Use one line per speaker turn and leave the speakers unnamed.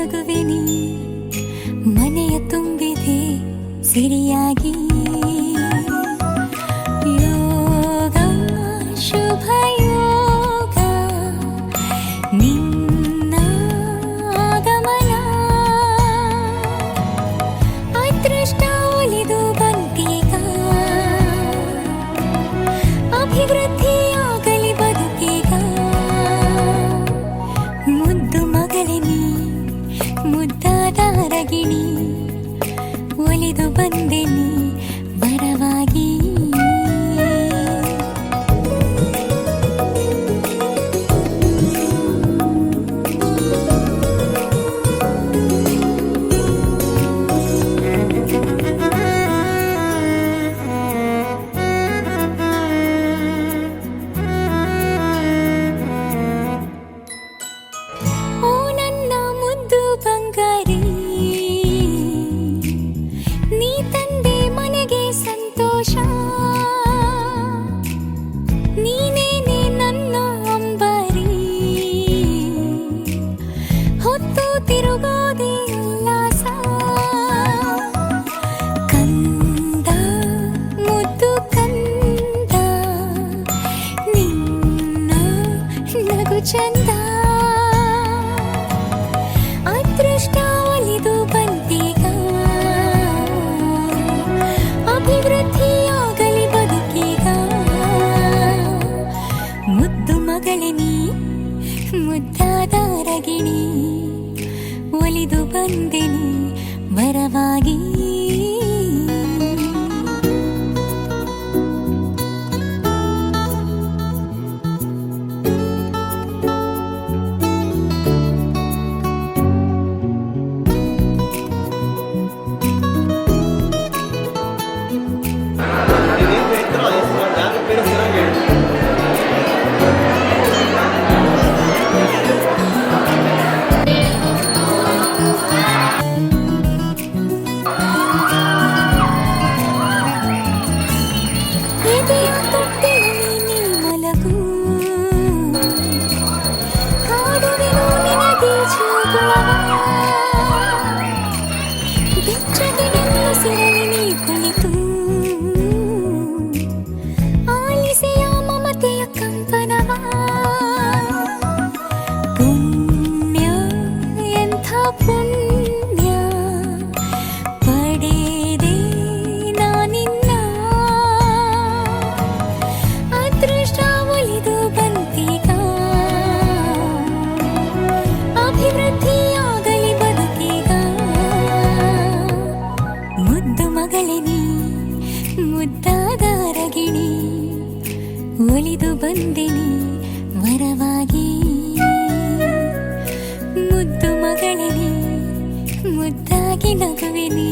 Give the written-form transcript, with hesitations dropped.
ನಗುವೆ ನೀ ಮನೆಯ ತುಂಬಿದೆ ಸಿರಿಯಾಗಿ ಯೋಗ ಶುಭ ಯೋಗ ನಿನ್ನ ಆಗಮನ ಅದೃಷ್ಟ ಒಲಿದು ಬಂದೀಗ ಅಭಿವೃದ್ಧಿಯಾಗಲಿ ಬದುಕೀಗ ಮುದ್ದು ಮಗಳೇ ನೀ ಮುದ್ದಾದ ರಗಿಣಿ ಒಲಿದು ಬಂದೆ ನೀ ವರವಾಗಿ ಚಂದ ಅದೃಷ್ಟ ಒಲಿದು ಬಂದೀಗ ಅಭಿವೃದ್ಧಿಯಾಗಲಿ ಬದುಕೀಗ ಮುದ್ದು ಮಗಳೇ ನೀ ಮುದ್ದಾದ ರಗಿಣಿ ಒಲಿದು ಬಂದೆ ನೀ ವರವಾಗಿ ಮುದ್ದಾದ ರಗಿಣಿ ಒಲಿದು ಬಂದೆ ನೀ ವರವಾಗಿ ಮುದ್ದು ಮಗಳೇ ನೀ ಮುದ್ದಾಗಿ ನಗುವೆ ನೀ